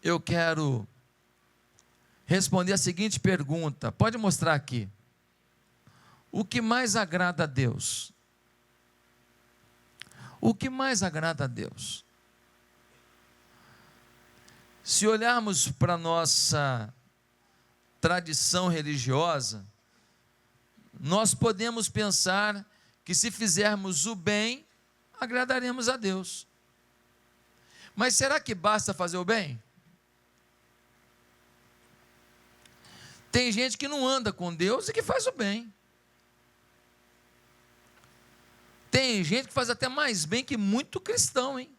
eu quero responder a seguinte pergunta. Pode mostrar aqui. O que mais agrada a Deus? O que mais agrada a Deus? Se olharmos para a nossa tradição religiosa, nós podemos pensar que se fizermos o bem, agradaremos a Deus. Mas será que basta fazer o bem? Tem gente que não anda com Deus e que faz o bem. Tem gente que faz até mais bem que muito cristão, hein?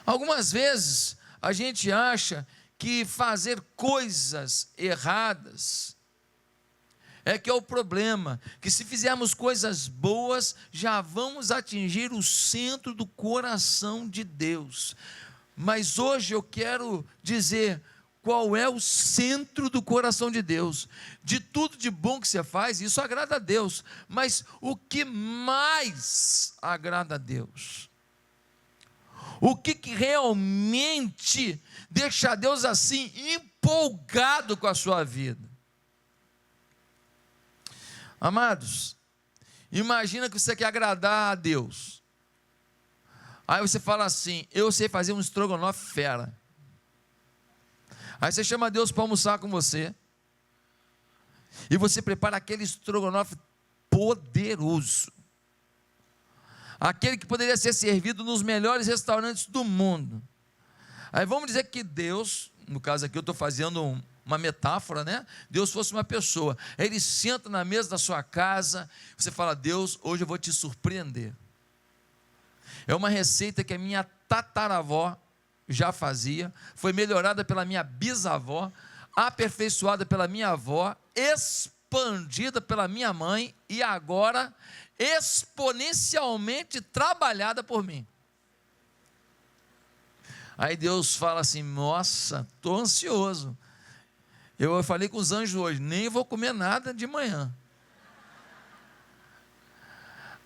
Algumas vezes a gente acha que fazer coisas erradas é que é o problema, que se fizermos coisas boas, já vamos atingir o centro do coração de Deus. Mas hoje eu quero dizer qual é o centro do coração de Deus. De tudo de bom que você faz, isso agrada a Deus. Mas o que mais agrada a Deus? O que realmente deixa Deus assim empolgado com a sua vida? Amados, imagina que você quer agradar a Deus. Aí você fala assim: eu sei fazer um estrogonofe fera. Aí você chama Deus para almoçar com você, e você prepara aquele estrogonofe poderoso, aquele que poderia ser servido nos melhores restaurantes do mundo. Aí vamos dizer que Deus, no caso aqui eu estou fazendo uma metáfora, né? Deus fosse uma pessoa, Ele senta na mesa da sua casa, você fala: Deus, hoje eu vou te surpreender. É uma receita que a minha tataravó já fazia, foi melhorada pela minha bisavó, aperfeiçoada pela minha avó, expandida pela minha mãe e agora exponencialmente trabalhada por mim. Aí Deus fala assim: nossa, estou ansioso. Eu falei com os anjos hoje, nem vou comer nada de manhã.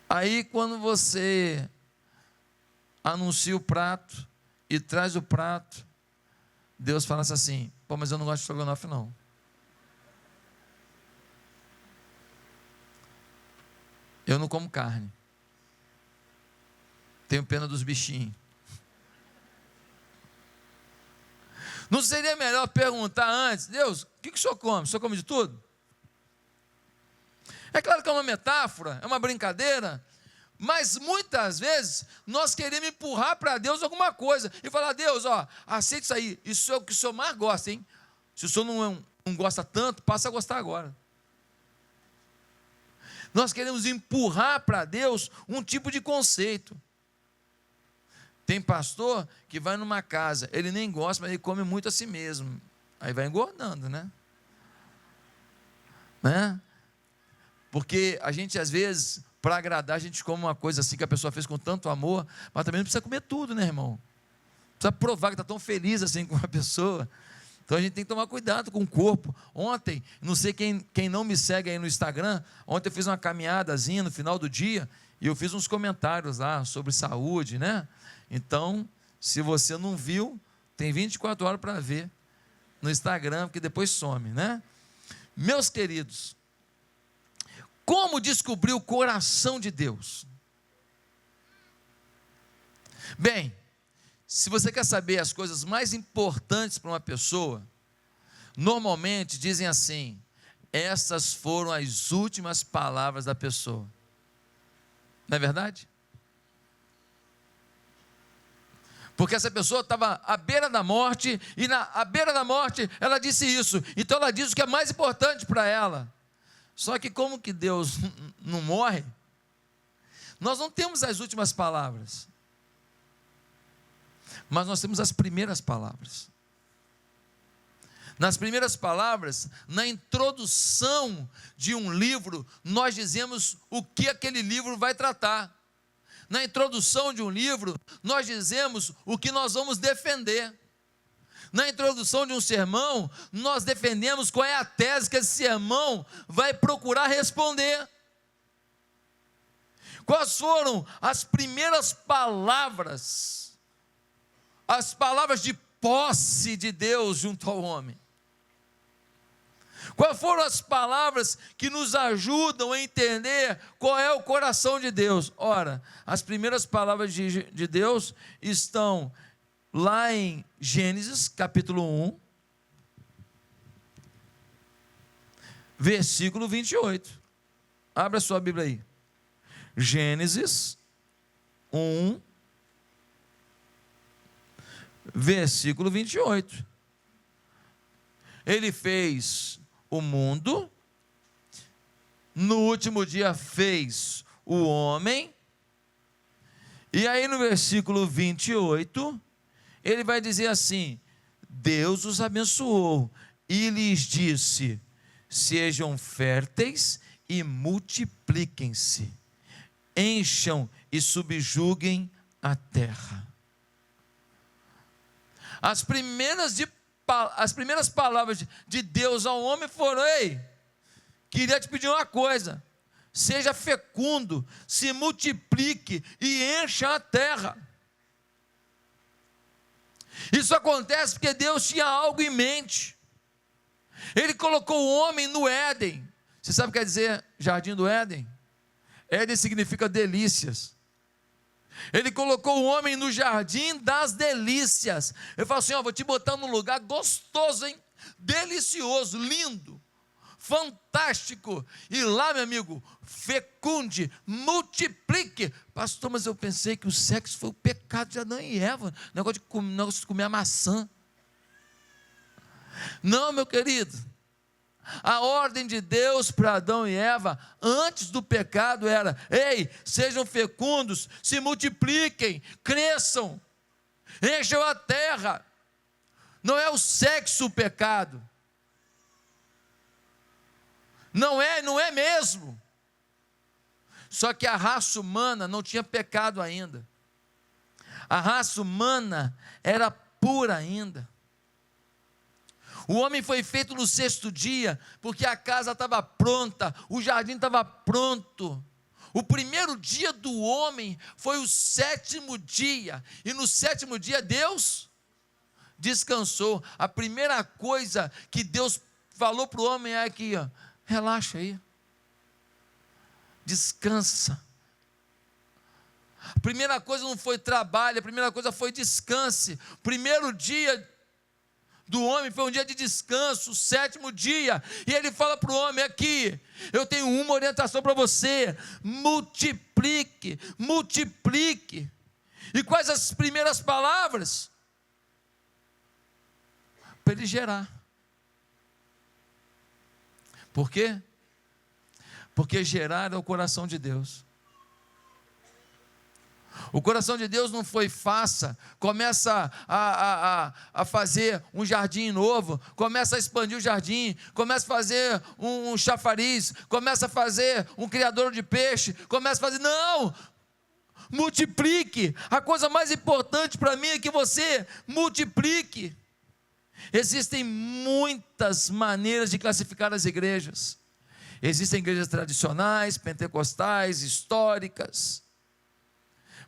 Aí quando você anuncia o prato e traz o prato, Deus fala assim: pô, mas eu não gosto de estrogonofe não. Eu não como carne. Tenho pena dos bichinhos. Não seria melhor perguntar antes: Deus, o que o senhor come? O senhor come de tudo? É claro que é uma metáfora, é uma brincadeira, mas muitas vezes nós queremos empurrar para Deus alguma coisa e falar: Deus, ó, aceita isso aí, isso é o que o senhor mais gosta, hein? Se o senhor não gosta tanto, passa a gostar agora. Nós queremos empurrar para Deus um tipo de conceito. Tem pastor que vai numa casa, ele nem gosta, mas ele come muito a si mesmo. Aí vai engordando, né? Porque a gente às vezes, para agradar, a gente come uma coisa assim que a pessoa fez com tanto amor, mas também não precisa comer tudo, né, irmão? Precisa provar que está tão feliz assim com a pessoa. Então a gente tem que tomar cuidado com o corpo. Ontem, não sei quem não me segue aí no Instagram, ontem eu fiz uma caminhadazinha no final do dia, e eu fiz uns comentários lá sobre saúde, né? Então, se você não viu, tem 24 horas para ver no Instagram, porque depois some, né? Meus queridos, como descobrir o coração de Deus? Bem, se você quer saber as coisas mais importantes para uma pessoa, normalmente dizem assim: essas foram as últimas palavras da pessoa. Não é verdade? Porque essa pessoa estava à beira da morte, e à beira da morte ela disse isso, então ela diz o que é mais importante para ela. Só que como que Deus não morre, nós não temos as últimas palavras, mas nós temos as primeiras palavras. Nas primeiras palavras, na introdução de um livro, nós dizemos o que aquele livro vai tratar. Na introdução de um livro, nós dizemos o que nós vamos defender. Na introdução de um sermão, nós defendemos qual é a tese que esse sermão vai procurar responder. Quais foram as primeiras palavras as palavras de posse de Deus junto ao homem? Quais foram as palavras que nos ajudam a entender qual é o coração de Deus? Ora, as primeiras palavras de Deus estão lá em Gênesis, capítulo 1, versículo 28. Abra sua Bíblia aí. Gênesis 1, versículo 28. Ele fez o mundo, no último dia fez o homem, e aí no versículo 28, ele vai dizer assim: Deus os abençoou e lhes disse: sejam férteis e multipliquem-se, encham e subjuguem a terra. As primeiras palavras de Deus ao homem foram: ei, queria te pedir uma coisa, seja fecundo, se multiplique e encha a terra. Isso acontece porque Deus tinha algo em mente. Ele colocou o homem no Éden. Você sabe o que quer dizer jardim do Éden? Éden significa delícias. Ele colocou o homem no jardim das delícias. Ele falou assim: ó, vou te botar num lugar gostoso, hein? Delicioso, lindo, fantástico. E lá, meu amigo, fecunde, multiplique. Pastor, mas eu pensei que o sexo foi o pecado de Adão e Eva. Negócio de comer a maçã. Não, meu querido. A ordem de Deus para Adão e Eva, antes do pecado, era: ei, sejam fecundos, se multipliquem, cresçam, encham a terra. Não é o sexo o pecado. Não é mesmo. Só que a raça humana não tinha pecado ainda. A raça humana era pura ainda. O homem foi feito no sexto dia, porque a casa estava pronta, o jardim estava pronto. O primeiro dia do homem foi o sétimo dia, e no sétimo dia Deus descansou. A primeira coisa que Deus falou para o homem é aqui, ó: relaxa aí, descansa. A primeira coisa não foi trabalho, a primeira coisa foi descanse. O primeiro dia do homem foi um dia de descanso, o sétimo dia, e ele fala para o homem aqui: eu tenho uma orientação para você, multiplique, multiplique. E quais as primeiras palavras? Para ele gerar. Por quê? Porque gerar é o coração de Deus. O coração de Deus não foi: faça, começa a fazer um jardim novo, começa a expandir o jardim, começa a fazer um chafariz, começa a fazer um criador de peixe, começa a fazer. Não! Multiplique. A coisa mais importante para mim é que você multiplique. Existem muitas maneiras de classificar as igrejas. Existem igrejas tradicionais, pentecostais, históricas.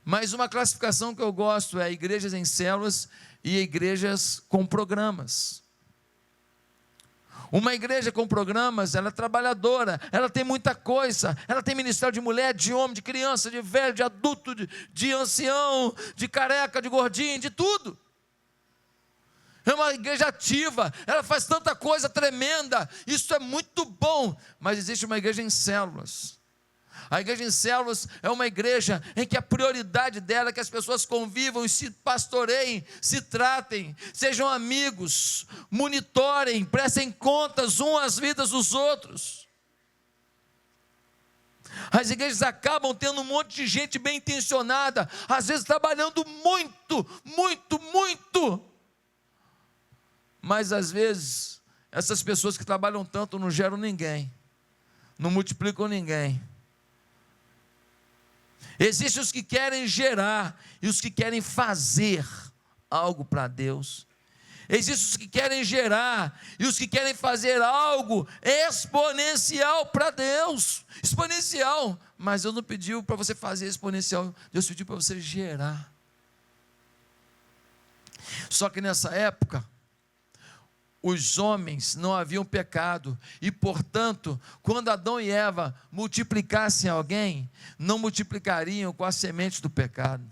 Mas uma classificação que eu gosto é igrejas em células e igrejas com programas. Uma igreja com programas, ela é trabalhadora, ela tem muita coisa, ela tem ministério de mulher, de homem, de criança, de velho, de adulto, de ancião, de careca, de gordinho, de tudo. É uma igreja ativa, ela faz tanta coisa tremenda, isso é muito bom. Mas existe uma igreja em células. A igreja em células é uma igreja em que a prioridade dela é que as pessoas convivam e se pastoreiem, se tratem, sejam amigos, monitorem, prestem contas uns às vidas dos outros. As igrejas acabam tendo um monte de gente bem intencionada, às vezes trabalhando muito, muito, muito. Mas às vezes, essas pessoas que trabalham tanto não geram ninguém, não multiplicam ninguém. Existem os que querem gerar e os que querem fazer algo para Deus. Existem os que querem gerar e os que querem fazer algo exponencial para Deus. Exponencial, mas Deus não pediu para você fazer exponencial, Deus pediu para você gerar. Só que nessa época, os homens não haviam pecado, e portanto, quando Adão e Eva multiplicassem alguém, não multiplicariam com a semente do pecado.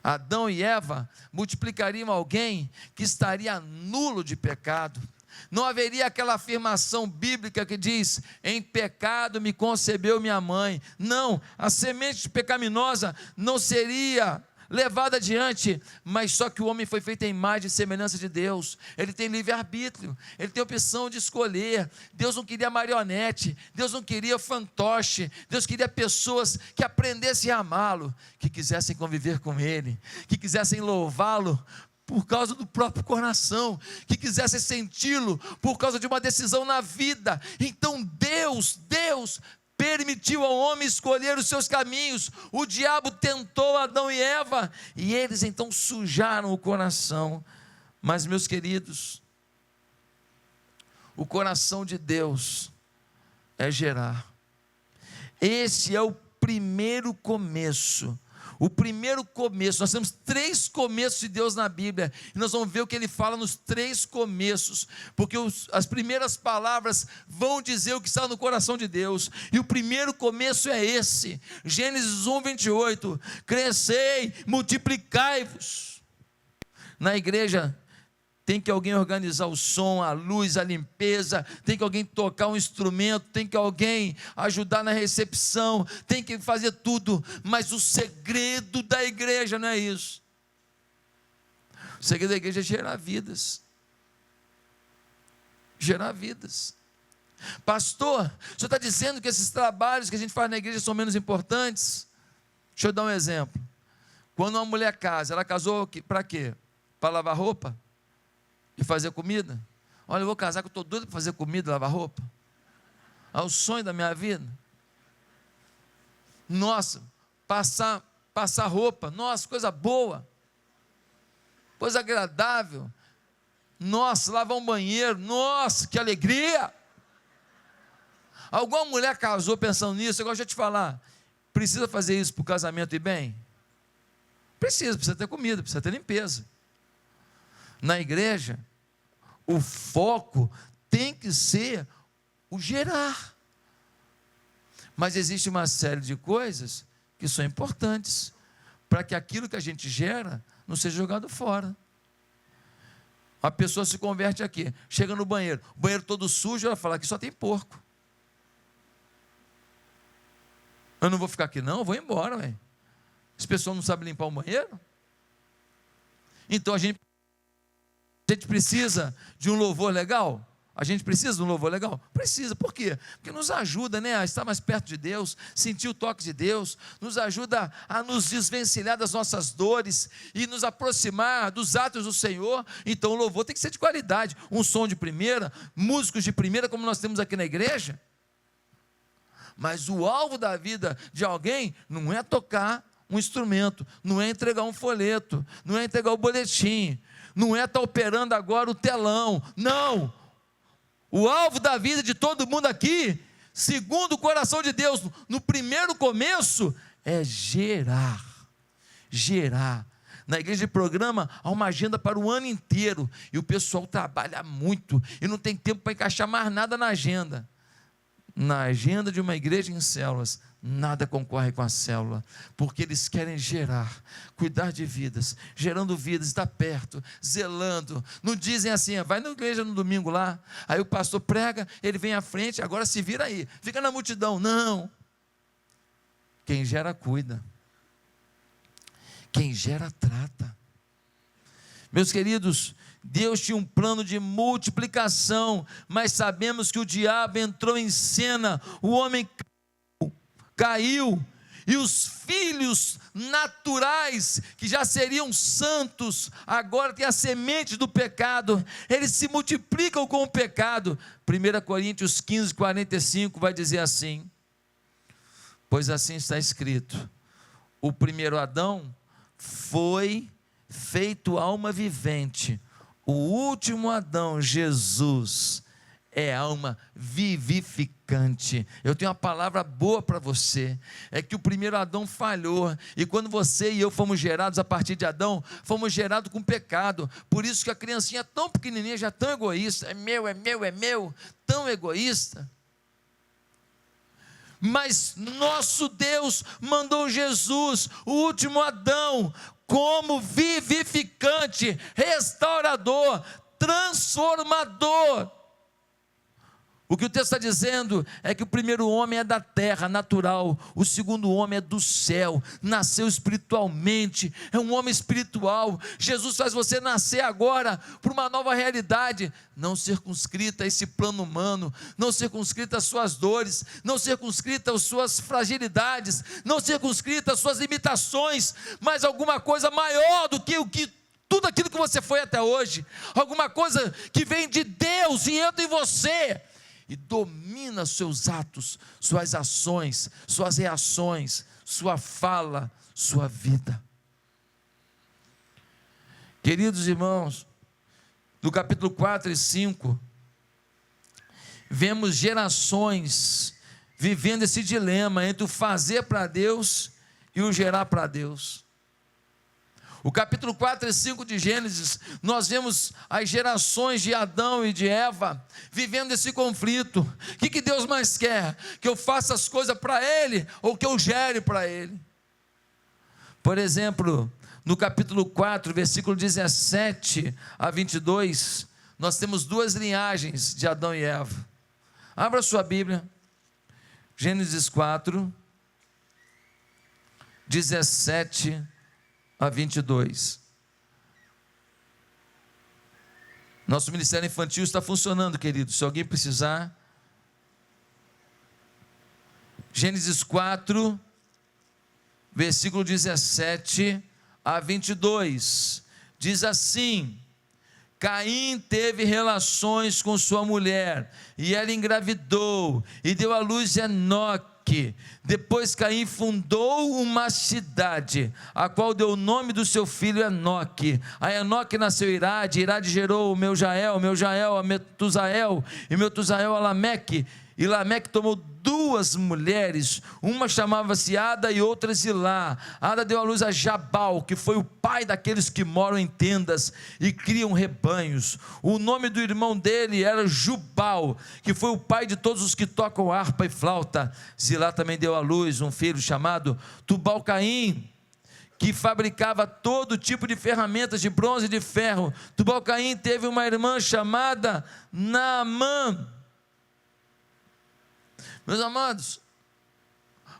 Adão e Eva multiplicariam alguém que estaria nulo de pecado. Não haveria aquela afirmação bíblica que diz: em pecado me concebeu minha mãe. Não, a semente pecaminosa não seria levada adiante, mas só que o homem foi feito em imagem e semelhança de Deus. Ele tem livre-arbítrio, ele tem opção de escolher. Deus não queria marionete, Deus não queria fantoche, Deus queria pessoas que aprendessem a amá-lo, que quisessem conviver com ele, que quisessem louvá-lo por causa do próprio coração, que quisessem senti-lo por causa de uma decisão na vida. Então Deus permitiu ao homem escolher os seus caminhos. O diabo tentou Adão e Eva, e eles então sujaram o coração. Mas, meus queridos, o coração de Deus é gerar. Esse é o primeiro começo. O primeiro começo, nós temos 3 começos de Deus na Bíblia, e nós vamos ver o que ele fala nos 3 começos, porque as primeiras palavras vão dizer o que está no coração de Deus, e o primeiro começo é esse, Gênesis 1:28, crescei, multiplicai-vos. Na igreja, tem que alguém organizar o som, a luz, a limpeza, tem que alguém tocar um instrumento, tem que alguém ajudar na recepção, tem que fazer tudo, mas o segredo da igreja não é isso. O segredo da igreja é gerar vidas. Gerar vidas. Pastor, o senhor está dizendo que esses trabalhos que a gente faz na igreja são menos importantes? Deixa eu dar um exemplo. Quando uma mulher casa, ela casou para quê? Para lavar roupa? E fazer comida? Olha, eu vou casar que eu estou doido para fazer comida, lavar roupa. É o sonho da minha vida. Nossa, passar roupa, nossa, coisa boa, coisa agradável. Nossa, lavar um banheiro, nossa, que alegria. Alguma mulher casou pensando nisso? Agora deixa eu te falar, precisa fazer isso para o casamento ir bem? Precisa ter comida, precisa ter limpeza. Na igreja, o foco tem que ser o gerar. Mas existe uma série de coisas que são importantes para que aquilo que a gente gera não seja jogado fora. A pessoa se converte aqui, chega no banheiro, o banheiro todo sujo, ela fala que só tem porco. Eu não vou ficar aqui não, eu vou embora, velho. As pessoas não sabem limpar o banheiro? Então a gente precisa de um louvor legal? A gente precisa de um louvor legal? Precisa, por quê? Porque nos ajuda, a estar mais perto de Deus, sentir o toque de Deus, nos ajuda a nos desvencilhar das nossas dores e nos aproximar dos atos do Senhor. Então o louvor tem que ser de qualidade, um som de primeira, músicos de primeira, como nós temos aqui na igreja. Mas o alvo da vida de alguém não é tocar um instrumento, não é entregar um folheto, não é entregar o boletim, não é estar operando agora o telão, não. O alvo da vida de todo mundo aqui, segundo o coração de Deus, no primeiro começo, é gerar. Na igreja de programa, há uma agenda para o ano inteiro, e o pessoal trabalha muito, e não tem tempo para encaixar mais nada na agenda. Na agenda de uma igreja em células, nada concorre com a célula, porque eles querem gerar, cuidar de vidas, gerando vidas, estar perto, zelando. Não dizem assim, vai na igreja no domingo lá, aí o pastor prega, ele vem à frente, agora se vira aí, fica na multidão. Não, quem gera cuida, quem gera trata. Meus queridos, Deus tinha um plano de multiplicação, mas sabemos que o diabo entrou em cena, o homem caiu, e os filhos naturais, que já seriam santos, agora tem a semente do pecado, eles se multiplicam com o pecado. 1 Coríntios 15:45 vai dizer assim: pois assim está escrito, o primeiro Adão foi feito alma vivente, o último Adão, Jesus, é alma vivificante. Eu tenho uma palavra boa para você, é que o primeiro Adão falhou, e quando você e eu fomos gerados a partir de Adão, fomos gerados com pecado. Por isso que a criancinha tão pequenininha, já tão egoísta, é meu, é meu, é meu, tão egoísta. Mas nosso Deus mandou Jesus, o último Adão, como vivificante, restaurador, transformador. O que o texto está dizendo é que o primeiro homem é da terra, natural, o segundo homem é do céu, nasceu espiritualmente, é um homem espiritual. Jesus faz você nascer agora para uma nova realidade, não circunscrita a esse plano humano, não circunscrita às suas dores, não circunscrita às suas fragilidades, não circunscrita às suas limitações, mas alguma coisa maior do que tudo aquilo que você foi até hoje, alguma coisa que vem de Deus e entra em você e domina seus atos, suas ações, suas reações, sua fala, sua vida. Queridos irmãos, no capítulo 4 e 5, vemos gerações vivendo esse dilema entre o fazer para Deus e o gerar para Deus. O capítulo 4 e 5 de Gênesis, nós vemos as gerações de Adão e de Eva vivendo esse conflito. O que Deus mais quer? Que eu faça as coisas para Ele ou que eu gere para Ele? Por exemplo, no capítulo 4, versículo 17 a 22, nós temos duas linhagens de Adão e Eva. Abra sua Bíblia, Gênesis 4, 17 a 22. Nosso ministério infantil está funcionando, querido. Se alguém precisar. Gênesis 4, versículo 17 a 22. Diz assim: Caim teve relações com sua mulher, e ela engravidou, e deu à luz Enoque. Depois Caim fundou uma cidade, a qual deu o nome do seu filho Enoque. A Enoque nasceu Irade, Irade gerou Meujael a Metusael, e Metusael a Lameque. E Lameque tomou duas mulheres, uma chamava-se Ada e outra Zilá. Ada deu à luz a Jabal, que foi o pai daqueles que moram em tendas e criam rebanhos. O nome do irmão dele era Jubal, que foi o pai de todos os que tocam harpa e flauta. Zilá também deu à luz um filho chamado Tubal-Caim, que fabricava todo tipo de ferramentas de bronze e de ferro. Tubal-Caim teve uma irmã chamada Naamã. Meus amados,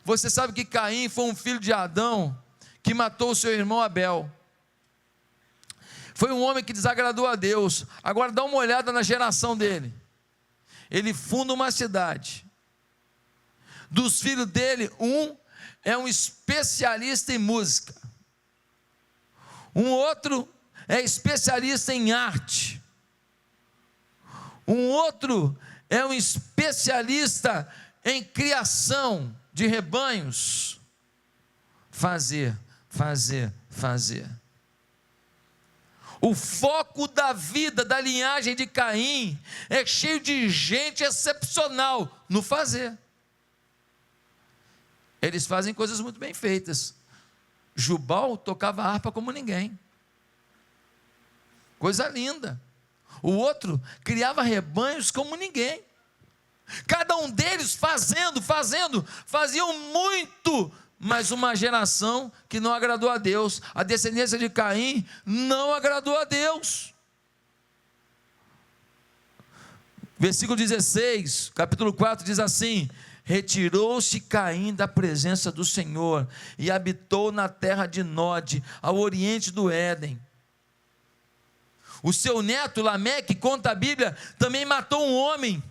você sabe que Caim foi um filho de Adão que matou o seu irmão Abel. Foi um homem que desagradou a Deus. Agora dá uma olhada na geração dele. Ele funda uma cidade. Dos filhos dele, um é um especialista em música. Um outro é especialista em arte. Um outro é um especialista em criação de rebanhos. Fazer. O foco da vida, da linhagem de Caim, é cheio de gente excepcional no fazer. Eles fazem coisas muito bem feitas. Jubal tocava harpa como ninguém. Coisa linda. O outro criava rebanhos como ninguém. Cada um deles faziam muito, mas uma geração que não agradou a Deus. A descendência de Caim não agradou a Deus. Versículo 16, capítulo 4 diz assim: retirou-se Caim da presença do Senhor e habitou na terra de Nod, ao oriente do Éden. O seu neto Lameque, conta a Bíblia, também matou um homem.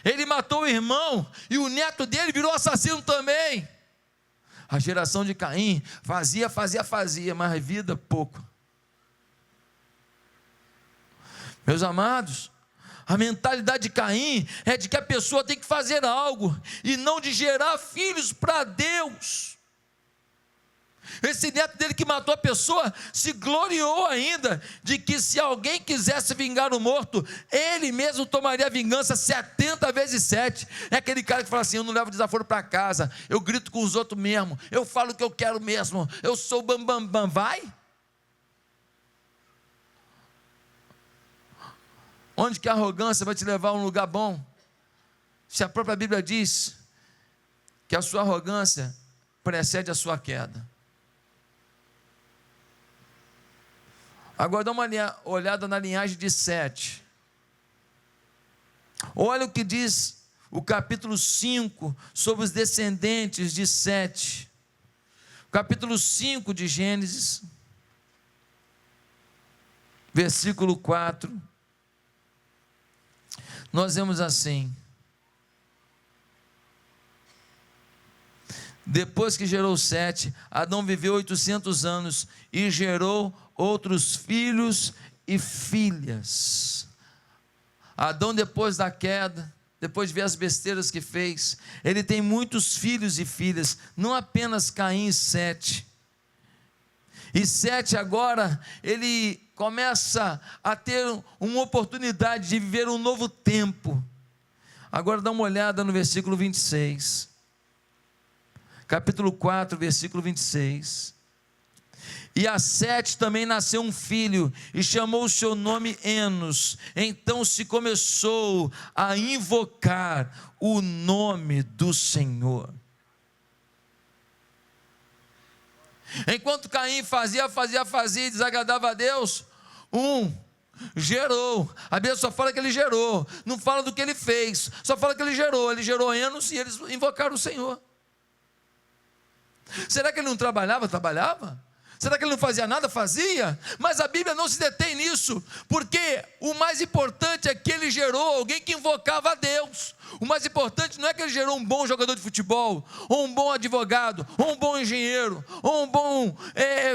Ele matou o irmão e o neto dele virou assassino também. A geração de Caim fazia, mas vida pouco. Meus amados, a mentalidade de Caim é de que a pessoa tem que fazer algo e não de gerar filhos para Deus. Esse neto dele que matou a pessoa se gloriou ainda de que se alguém quisesse vingar o morto, ele mesmo tomaria a vingança 70 vezes 7. É aquele cara que fala assim: eu não levo desaforo para casa, eu grito com os outros mesmo, eu falo o que eu quero mesmo, eu sou bam, bam. Vai? Onde que a arrogância vai te levar a um lugar bom? Se a própria Bíblia diz que a sua arrogância precede a sua queda. Agora dá uma olhada na linhagem de Sete. Olha o que diz o capítulo 5 sobre os descendentes de Sete. Capítulo 5 de Gênesis, versículo 4. Nós vemos assim: depois que gerou Sete, Adão viveu 800 anos e gerou outros filhos e filhas. Adão, depois da queda, depois de ver as besteiras que fez, ele tem muitos filhos e filhas, não apenas Caim e Sete. E Sete agora, ele começa a ter uma oportunidade de viver um novo tempo. Agora dá uma olhada no versículo 26. Capítulo 4, versículo 26. E a Sete também nasceu um filho, e chamou o seu nome Enos. Então se começou a invocar o nome do Senhor. Enquanto Caim fazia e desagradava a Deus, gerou. A Bíblia só fala que ele gerou, não fala do que ele fez, só fala que ele gerou Enos, e eles invocaram o Senhor. Será que ele não trabalhava? Trabalhava. Será que ele não fazia nada? Fazia. Mas a Bíblia não se detém nisso, porque o mais importante é que ele gerou alguém que invocava a Deus. O mais importante não é que ele gerou um bom jogador de futebol, ou um bom advogado, ou um bom engenheiro, ou um bom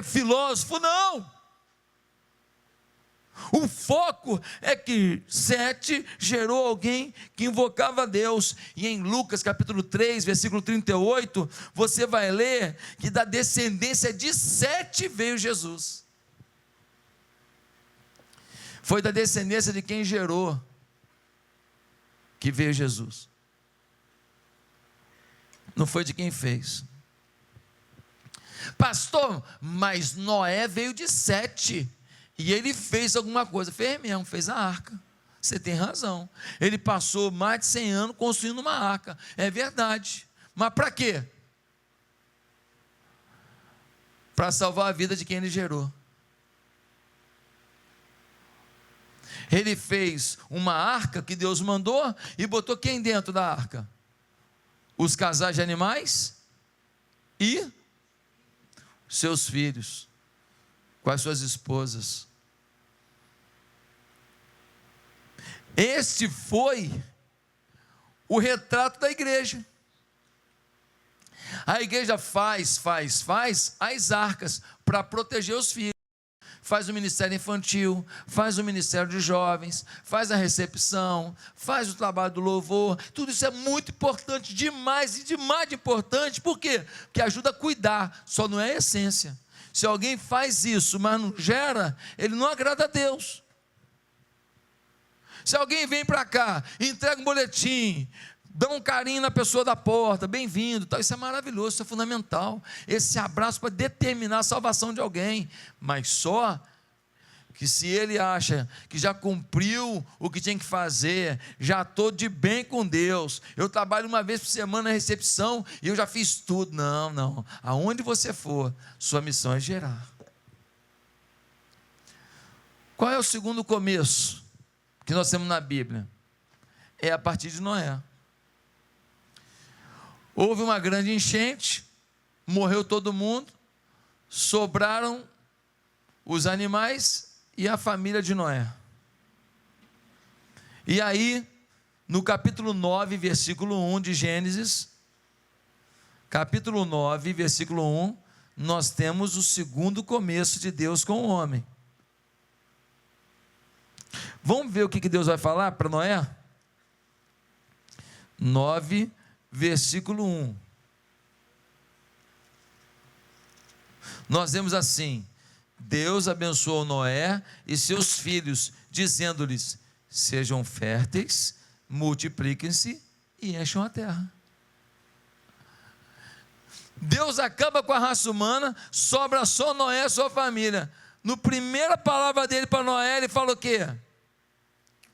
filósofo, não. O foco é que Sete gerou alguém que invocava a Deus. E em Lucas capítulo 3, versículo 38, você vai ler que da descendência de Sete veio Jesus. Foi da descendência de quem gerou que veio Jesus. Não foi de quem fez. Pastor, mas Noé veio de Sete. E ele fez alguma coisa, fez mesmo, fez a arca. Você tem razão. Ele passou mais de 100 anos construindo uma arca. É verdade. Mas para quê? Para salvar a vida de quem ele gerou. Ele fez uma arca que Deus mandou e botou quem dentro da arca? Os casais de animais e seus filhos, com as suas esposas. Este foi o retrato da igreja. A igreja faz as arcas para proteger os filhos. Faz o ministério infantil, faz o ministério de jovens, faz a recepção, faz o trabalho do louvor. Tudo isso é muito importante, demais e demais de importante. Por quê? Porque ajuda a cuidar, só não é a essência. Se alguém faz isso, mas não gera, ele não agrada a Deus. Se alguém vem para cá, entrega um boletim, dá um carinho na pessoa da porta, bem-vindo, isso é maravilhoso, isso é fundamental. Esse abraço pode determinar a salvação de alguém, mas só que se ele acha que já cumpriu o que tinha que fazer, já estou de bem com Deus, eu trabalho uma vez por semana na recepção e eu já fiz tudo. Não, aonde você for, sua missão é gerar. Qual é o segundo começo que nós temos na Bíblia? É a partir de Noé. Houve uma grande enchente, morreu todo mundo, sobraram os animais e a família de Noé. E aí, no capítulo 9, versículo 1 de Gênesis, capítulo 9, versículo 1, nós temos o segundo começo de Deus com o homem. Vamos ver o que Deus vai falar para Noé? 9, versículo 1. nós vemos assim: Deus abençoou Noé e seus filhos, dizendo-lhes: sejam férteis, multipliquem-se e encham a terra. Deus acaba com a raça humana, sobra só Noé e sua família. No primeira palavra dele para Noé, ele fala o quê?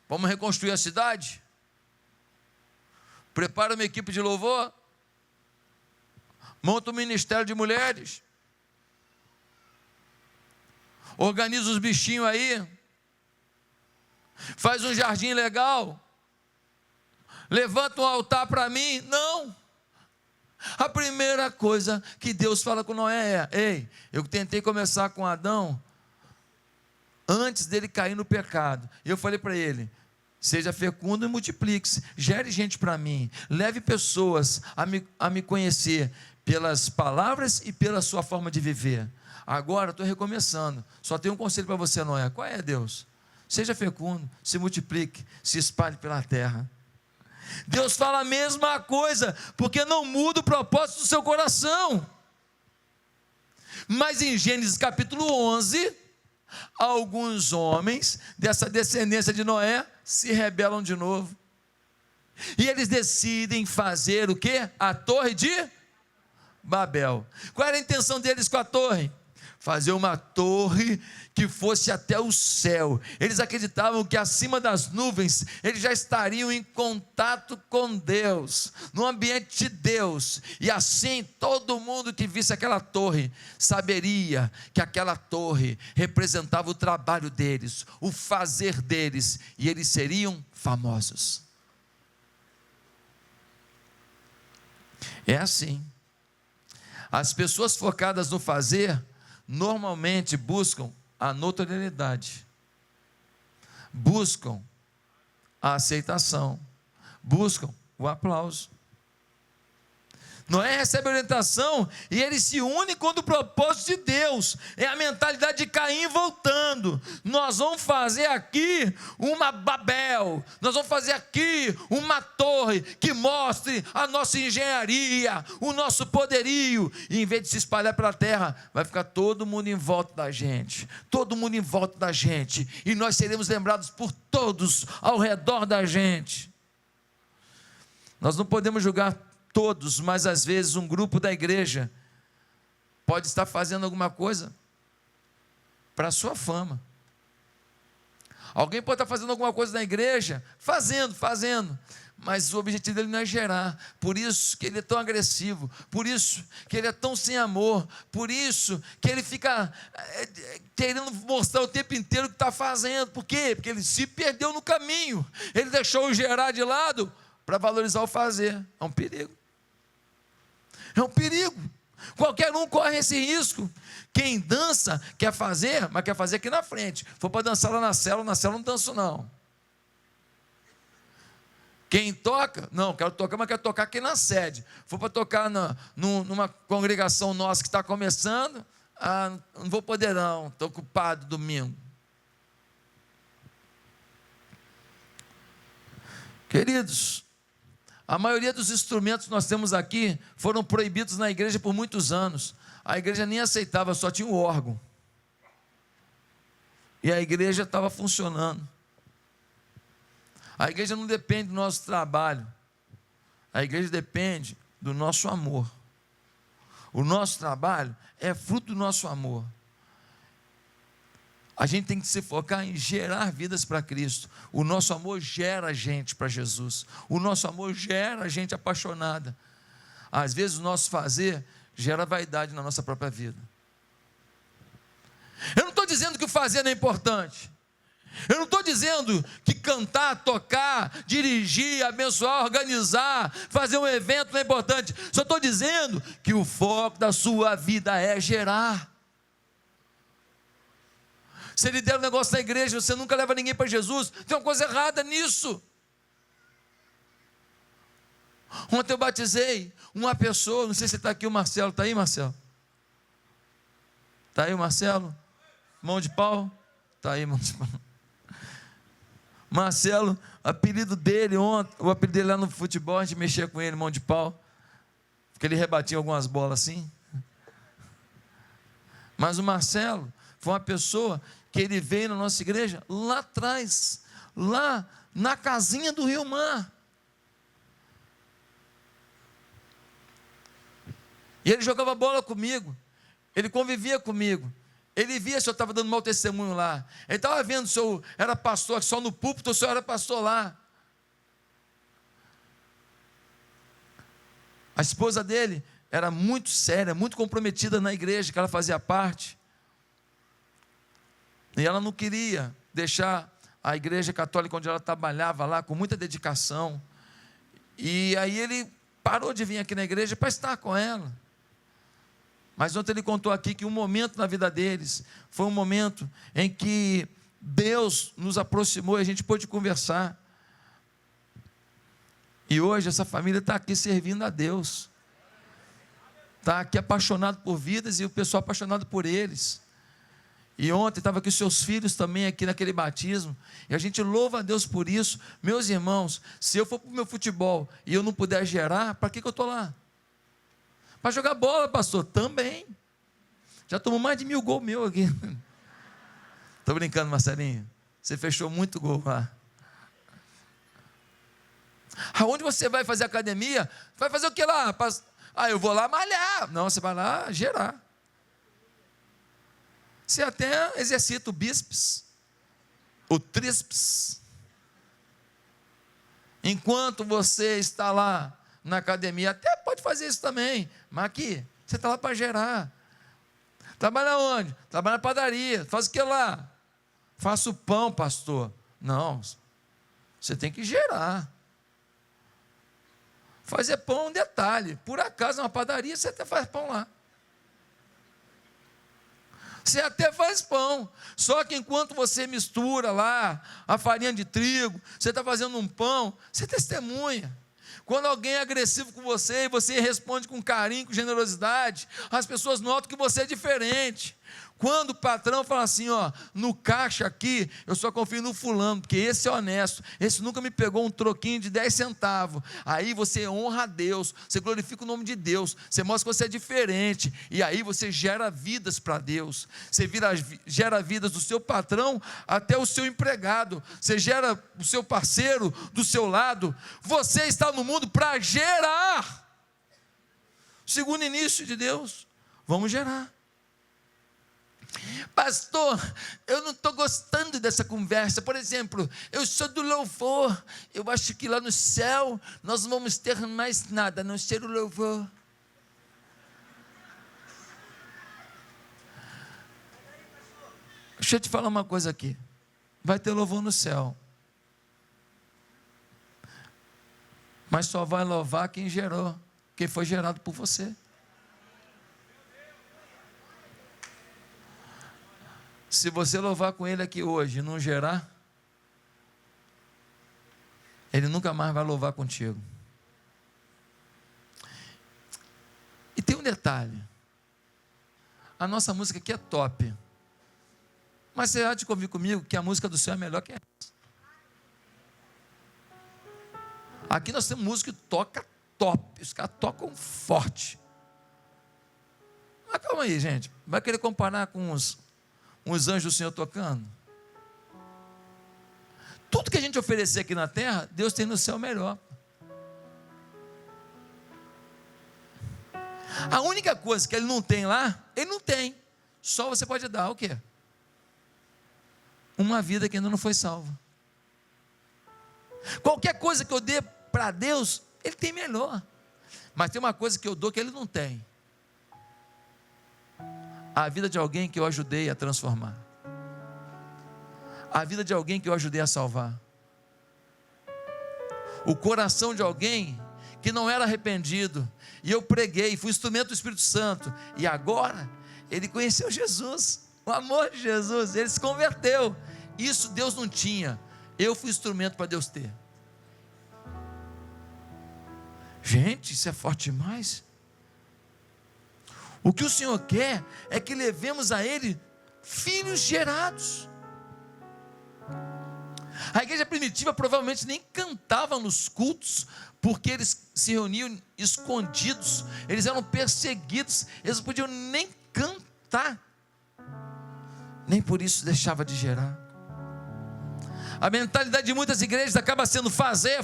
Vamos reconstruir a cidade? Prepara uma equipe de louvor? Monta um ministério de mulheres? Organiza os bichinhos aí? Faz um jardim legal? Levanta um altar para mim? Não. A primeira coisa que Deus fala com Noé é: ei, eu tentei começar com Adão antes dele cair no pecado. E eu falei para ele: seja fecundo e multiplique-se, gere gente para mim, leve pessoas a me conhecer pelas palavras e pela sua forma de viver. Agora estou recomeçando, só tenho um conselho para você, Noé. Qual é, Deus? Seja fecundo, se multiplique, se espalhe pela terra. Deus fala a mesma coisa, porque não muda o propósito do seu coração. Mas em Gênesis capítulo 11, alguns homens dessa descendência de Noé se rebelam de novo. E eles decidem fazer o quê? A torre de Babel. Qual era a intenção deles com a torre? Fazer uma torre que fosse até o céu. Eles acreditavam que acima das nuvens eles já estariam em contato com Deus, no ambiente de Deus, e assim todo mundo que visse aquela torre saberia que aquela torre representava o trabalho deles, o fazer deles, e eles seriam famosos. É assim. As pessoas focadas no fazer normalmente buscam a notoriedade, buscam a aceitação, buscam o aplauso. Noé recebe orientação e ele se une contra o propósito de Deus. É a mentalidade de Caim voltando. Nós vamos fazer aqui uma Babel, nós vamos fazer aqui uma torre que mostre a nossa engenharia, o nosso poderio, e em vez de se espalhar pela terra, vai ficar todo mundo em volta da gente, todo mundo em volta da gente, e nós seremos lembrados por todos ao redor da gente. Nós não podemos julgar todos, mas às vezes um grupo da igreja pode estar fazendo alguma coisa para a sua fama. Alguém pode estar fazendo alguma coisa na igreja, fazendo, mas o objetivo dele não é gerar. Por isso que ele é tão agressivo, por isso que ele é tão sem amor, por isso que ele fica querendo mostrar o tempo inteiro o que está fazendo. Por quê? Porque ele se perdeu no caminho, ele deixou o gerar de lado para valorizar o fazer. É um perigo. É um perigo. Qualquer um corre esse risco. Quem dança quer fazer, mas quer fazer aqui na frente. For para dançar lá na célula não danço não. Quem toca, não, quero tocar, mas quero tocar aqui na sede. For para tocar numa congregação nossa que está começando, não vou poder não, estou ocupado domingo. Queridos, a maioria dos instrumentos que nós temos aqui foram proibidos na igreja por muitos anos. A igreja nem aceitava, só tinha o órgão. E a igreja estava funcionando. A igreja não depende do nosso trabalho. A igreja depende do nosso amor. O nosso trabalho é fruto do nosso amor. A gente tem que se focar em gerar vidas para Cristo. O nosso amor gera gente para Jesus. O nosso amor gera gente apaixonada. Às vezes o nosso fazer gera vaidade na nossa própria vida. Eu não estou dizendo que o fazer não é importante. Eu não estou dizendo que cantar, tocar, dirigir, abençoar, organizar, fazer um evento não é importante. Só estou dizendo que o foco da sua vida é gerar. Se ele der um negócio na igreja, você nunca leva ninguém para Jesus, tem uma coisa errada nisso. Ontem eu batizei uma pessoa, não sei se está aqui o Marcelo, está aí, Marcelo? Está aí o Marcelo? Mão de pau? Está aí, mão de pau. Marcelo, apelido dele ontem, o apelido dele lá no futebol, a gente mexia com ele, mão de pau, porque ele rebatia algumas bolas assim. Mas o Marcelo foi uma pessoa que ele veio na nossa igreja lá atrás, lá na casinha do Rio Mar. E ele jogava bola comigo, ele convivia comigo, ele via se eu estava dando mau testemunho lá, ele estava vendo se eu era pastor só no púlpito ou se eu era pastor lá. A esposa dele era muito séria, muito comprometida na igreja que ela fazia parte, e ela não queria deixar a igreja católica onde ela trabalhava lá, com muita dedicação, e aí ele parou de vir aqui na igreja para estar com ela. Mas ontem ele contou aqui que um momento na vida deles foi um momento em que Deus nos aproximou e a gente pôde conversar. E hoje essa família está aqui servindo a Deus. Está aqui apaixonado por vidas e o pessoal apaixonado por eles. E ontem estava aqui os seus filhos também aqui naquele batismo. E a gente louva a Deus por isso. Meus irmãos, se eu for para o meu futebol e eu não puder gerar, para que eu estou lá? Para jogar bola, pastor? Também. Já tomou mais de 1000 gols meu aqui. Estou brincando, Marcelinho. Você fechou muito gol lá. Aonde você vai fazer academia? Vai fazer o que lá? Eu vou lá malhar. Não, você vai lá gerar. Você até exercita o bíceps, o tríceps. Enquanto você está lá na academia, até pode fazer isso também, mas aqui, você está lá para gerar. Trabalha onde? Trabalha na padaria. Faz o que lá? Faço pão, pastor. Não, você tem que gerar. Fazer pão é um detalhe. Por acaso, na padaria, você até faz pão lá. Você até faz pão, só que enquanto você mistura lá a farinha de trigo, você está fazendo um pão, você testemunha. Quando alguém é agressivo com você e você responde com carinho, com generosidade, as pessoas notam que você é diferente. Quando o patrão fala assim, no caixa aqui, eu só confio no fulano, porque esse é honesto, esse nunca me pegou um troquinho de 10 centavos, aí você honra a Deus, você glorifica o nome de Deus, você mostra que você é diferente, e aí você gera vidas para Deus, você gera vidas do seu patrão até o seu empregado, você gera o seu parceiro do seu lado, você está no mundo para gerar. Segundo início de Deus, vamos gerar. Pastor, eu não estou gostando dessa conversa. Por exemplo, eu sou do louvor. Eu acho que lá no céu nós não vamos ter mais nada, a não ser o louvor. Deixa eu te falar uma coisa aqui. Vai ter louvor no céu, mas só vai louvar quem gerou, quem foi gerado por você. Se você louvar com ele aqui hoje e não gerar, ele nunca mais vai louvar contigo. E tem um detalhe, a nossa música aqui é top, mas você há de convir comigo que a música do céu é melhor que essa. Aqui nós temos música que toca top, os caras tocam forte. Mas calma aí, gente, vai querer comparar com uns anjos do Senhor tocando? Tudo que a gente oferecer aqui na terra, Deus tem no céu melhor. A única coisa que Ele não tem lá, Ele não tem. Só você pode dar o quê? Uma vida que ainda não foi salva. Qualquer coisa que eu dê para Deus, Ele tem melhor. Mas tem uma coisa que eu dou que Ele não tem: a vida de alguém que eu ajudei a transformar, a vida de alguém que eu ajudei a salvar, o coração de alguém que não era arrependido, e eu preguei, fui instrumento do Espírito Santo, e agora ele conheceu Jesus, o amor de Jesus, ele se converteu. Isso Deus não tinha, eu fui instrumento para Deus ter. Gente, isso é forte demais. O que o Senhor quer é que levemos a Ele filhos gerados. A igreja primitiva provavelmente nem cantava nos cultos, porque eles se reuniam escondidos, eles eram perseguidos, eles não podiam nem cantar. nem por isso deixava de gerar. A mentalidade de muitas igrejas acaba sendo fazer.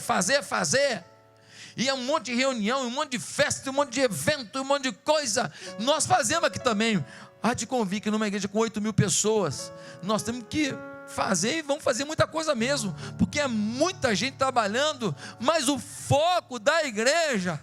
E é um monte de reunião, um monte de festa, um monte de evento, um monte de coisa. Nós fazemos aqui também. Há de convir que numa igreja com 8.000 pessoas, nós temos que fazer, e vamos fazer muita coisa mesmo, porque é muita gente trabalhando, mas o foco da igreja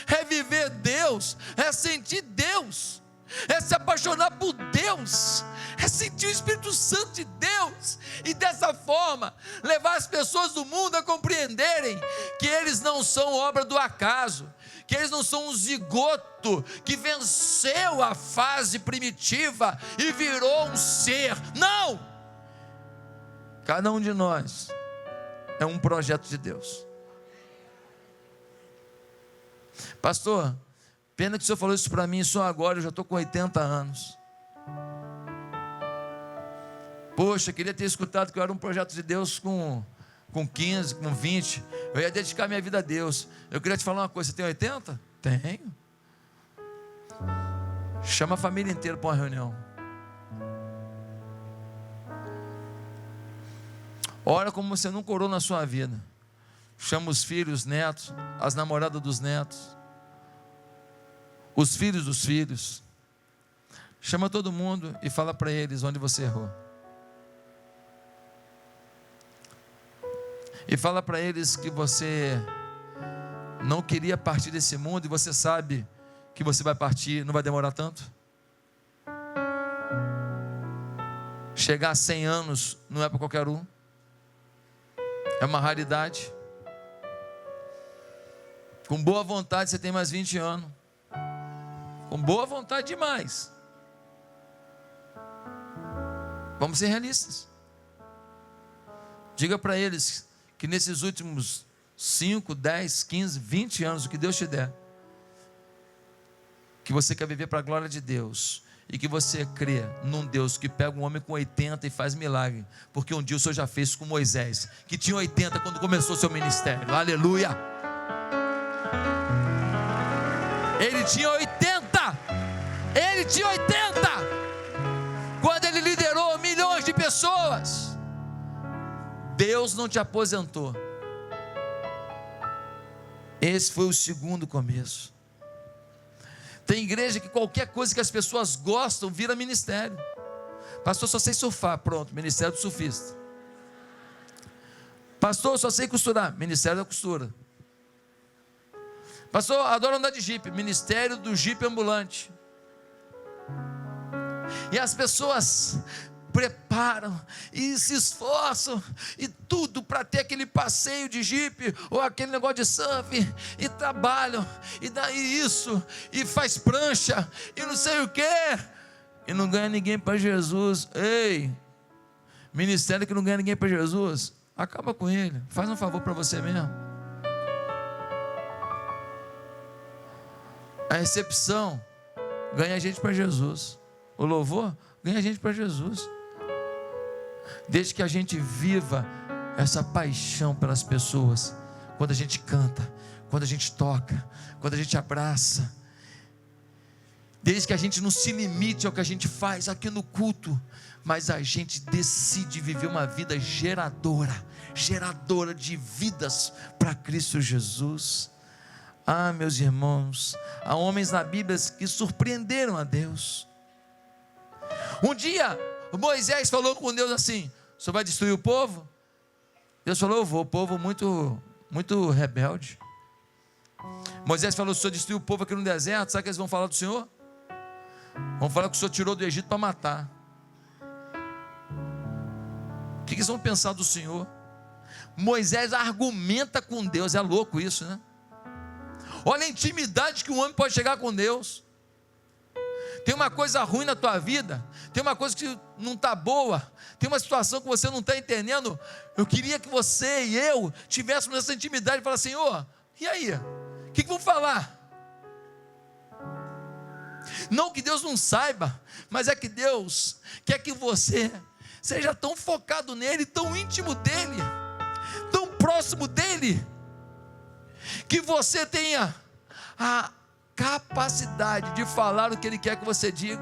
é viver Deus, é sentir Deus, é se apaixonar por Deus, é sentir o Espírito Santo de Deus, e dessa forma levar as pessoas do mundo a compreenderem que eles não são obra do acaso, que eles não são um zigoto que venceu a fase primitiva e virou um ser. Não! Cada um de nós é um projeto de Deus. Pastor, pena que o senhor falou isso para mim só agora, eu já estou com 80 anos. Poxa, queria ter escutado que eu era um projeto de Deus com 15, com 20. Eu ia dedicar minha vida a Deus. Eu queria te falar uma coisa, você tem 80? Tenho. Chama a família inteira para uma reunião. Ora como você nunca orou na sua vida. Chama os filhos, os netos, as namoradas dos netos, os filhos dos filhos. Chama todo mundo e fala para eles onde você errou. E fala para eles que você não queria partir desse mundo, e você sabe que você vai partir, não vai demorar tanto. Chegar a 100 anos não é para qualquer um, é uma raridade. Com boa vontade você tem mais 20 anos, com boa vontade demais. Vamos ser realistas. Diga para eles que nesses últimos 5, 10, 15, 20 anos, o que Deus te der, que você quer viver para a glória de Deus, e que você crê num Deus que pega um homem com 80 e faz milagre, porque um dia o Senhor já fez com Moisés, que tinha 80 quando começou o seu ministério. Aleluia! Ele tinha 80 quando ele liderou milhões de pessoas. Deus não te aposentou. Esse foi o segundo começo. Tem igreja que qualquer coisa que as pessoas gostam vira ministério. Pastor, só sei surfar, pronto, ministério do surfista. Pastor, só sei costurar, ministério da costura. Pastor, adoro andar de jipe, ministério do jipe ambulante. E as pessoas preparam e se esforçam e tudo para ter aquele passeio de jipe ou aquele negócio de surf, e trabalham e daí isso e faz prancha e não sei o que, e não ganha ninguém para Jesus. Ei, ministério que não ganha ninguém para Jesus, acaba com ele, faz um favor para você mesmo. A recepção ganha gente para Jesus, o louvor ganha gente para Jesus. Desde que a gente viva essa paixão pelas pessoas, quando a gente canta, quando a gente toca, quando a gente abraça, desde que a gente não se limite ao que a gente faz aqui no culto, mas a gente decide viver uma vida geradora de vidas para Cristo Jesus. Ah, meus irmãos, há homens na Bíblia que surpreenderam a Deus. Um dia Moisés falou com Deus assim: o senhor vai destruir o povo? Deus falou: eu vou. O povo muito rebelde. Moisés falou: se o senhor destruir o povo aqui no deserto, sabe o que eles vão falar do senhor? Vão falar que o senhor tirou do Egito para matar. O que eles vão pensar do senhor? Moisés argumenta com Deus. É louco isso, né? Olha a intimidade que um homem pode chegar com Deus. Tem uma coisa ruim na tua vida, tem uma coisa que não está boa, tem uma situação que você não está entendendo. Eu queria que você e eu tivéssemos essa intimidade e falar: Senhor, e aí? O que vão falar? Não que Deus não saiba, mas é que Deus quer que você seja tão focado nele, tão íntimo dele, tão próximo dele, que você tenha a capacidade de falar o que ele quer que você diga.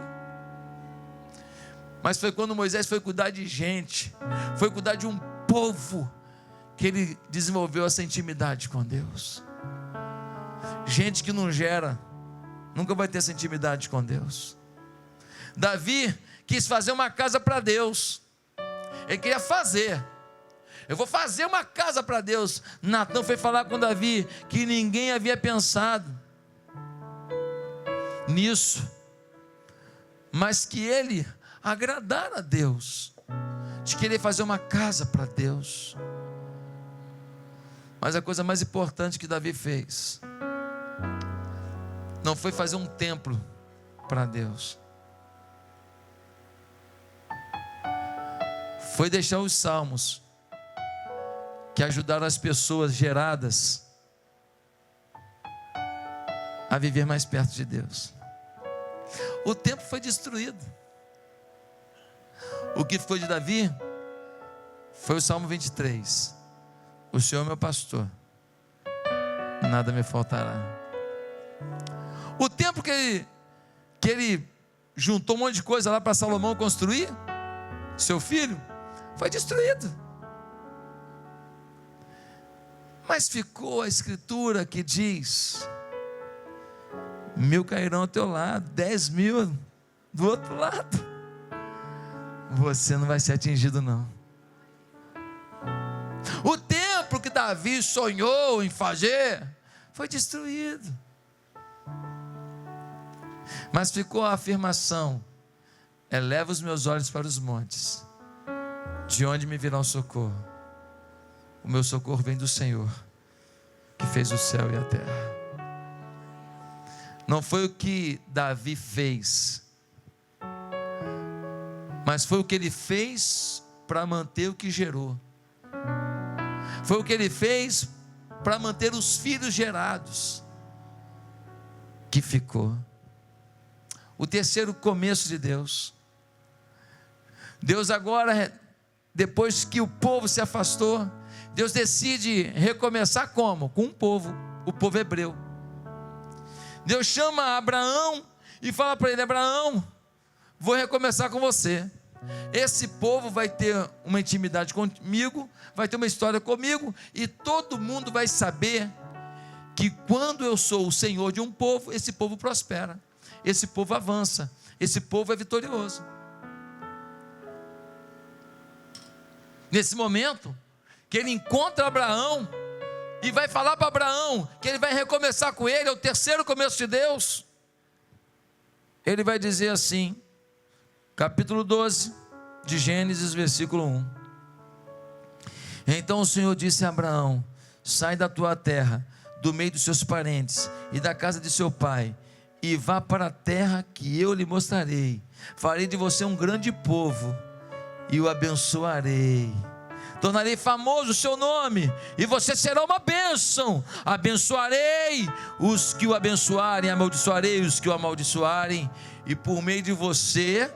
Mas foi quando Moisés foi cuidar de gente, foi cuidar de um povo, que ele desenvolveu essa intimidade com Deus. Gente que não gera, nunca vai ter essa intimidade com Deus. Davi quis fazer uma casa para Deus. Ele queria fazer. Eu vou fazer uma casa para Deus. Natã foi falar com Davi que ninguém havia pensado nisso, mas que ele agradara a Deus, de querer fazer uma casa para Deus. Mas a coisa mais importante que Davi fez não foi fazer um templo para Deus, foi deixar os salmos que ajudaram as pessoas geradas a viver mais perto de Deus. O templo foi destruído. O que ficou de Davi foi o Salmo 23. O Senhor é meu pastor, nada me faltará. O templo que ele juntou um monte de coisa lá para Salomão construir, seu filho, foi destruído. Mas ficou a escritura que diz: 1000 cairão ao teu lado, 10.000 do outro lado, você não vai ser atingido não. O templo que Davi sonhou em fazer foi destruído, mas ficou a afirmação: eleva os meus olhos para os montes, de onde me virá o socorro? O meu socorro vem do Senhor, que fez o céu e a terra. Não foi o que Davi fez, mas foi o que ele fez para manter o que gerou. Foi o que ele fez para manter os filhos gerados, que ficou. O terceiro começo de Deus. Deus agora, depois que o povo se afastou, Deus decide recomeçar como? Com um povo, o povo hebreu. Deus chama Abraão e fala para ele: Abraão, vou recomeçar com você. Esse povo vai ter uma intimidade comigo, vai ter uma história comigo, e todo mundo vai saber que quando eu sou o Senhor de um povo, esse povo prospera, esse povo avança, esse povo é vitorioso. Nesse momento que ele encontra Abraão e vai falar para Abraão que ele vai recomeçar com ele, é o terceiro começo de Deus. Ele vai dizer assim, capítulo 12 de Gênesis, versículo 1: Então o Senhor disse a Abraão: sai da tua terra, do meio dos seus parentes e da casa de seu pai, e vá para a terra que eu lhe mostrarei. Farei de você um grande povo e o abençoarei. Tornarei famoso o seu nome, e você será uma bênção. Abençoarei os que o abençoarem, amaldiçoarei os que o amaldiçoarem, e por meio de você,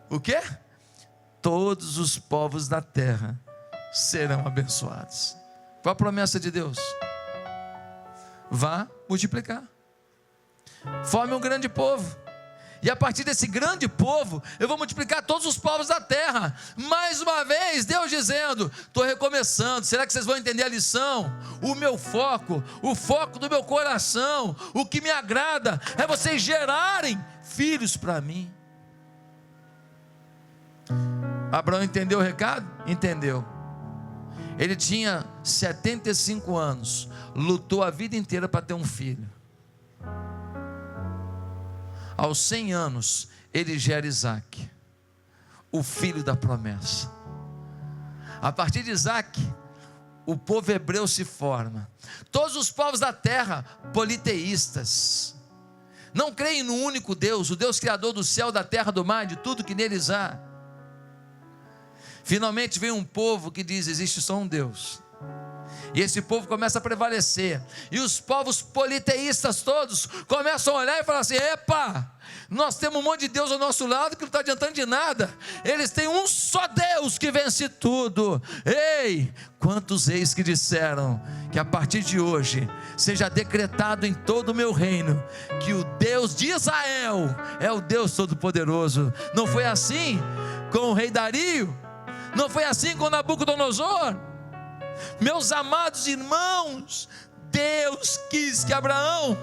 o quê? Todos os povos da terra serão abençoados. Qual a promessa de Deus? Vá multiplicar, forme um grande povo, e a partir desse grande povo, eu vou multiplicar todos os povos da terra. Mais uma vez, Deus dizendo: estou recomeçando. Será que vocês vão entender a lição? O meu foco, o foco do meu coração, o que me agrada é vocês gerarem filhos para mim. Abraão entendeu o recado? Entendeu. Ele tinha 75 anos, lutou a vida inteira para ter um filho. Aos 100 anos, ele gera Isaac, o filho da promessa. A partir de Isaac, o povo hebreu se forma. Todos os povos da terra, politeístas, não creem no único Deus, o Deus criador do céu, da terra, do mar, de tudo que neles há. Finalmente vem um povo que diz: existe só um Deus. E esse povo começa a prevalecer. E os povos politeístas todos começam a olhar e falar assim: epa, nós temos um monte de Deus ao nosso lado que não está adiantando de nada. Eles têm um só Deus que vence tudo. Ei, quantos reis que disseram que a partir de hoje seja decretado em todo o meu reino que o Deus de Israel é o Deus Todo-Poderoso. Não foi assim com o rei Dario? Não foi assim com Nabucodonosor? Meus amados irmãos, Deus quis que Abraão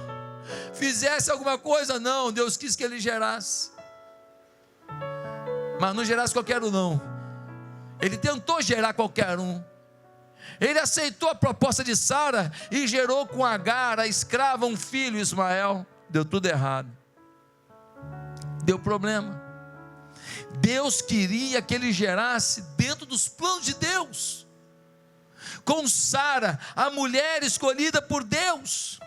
fizesse alguma coisa? Não, Deus quis que ele gerasse, mas não gerasse qualquer um não. Ele tentou gerar qualquer um. Ele aceitou a proposta de Sara e gerou com Agar, a escrava, um filho, Ismael. Deu tudo errado, deu problema. Deus queria que ele gerasse dentro dos planos de Deus, com Sara, a mulher escolhida por Deus.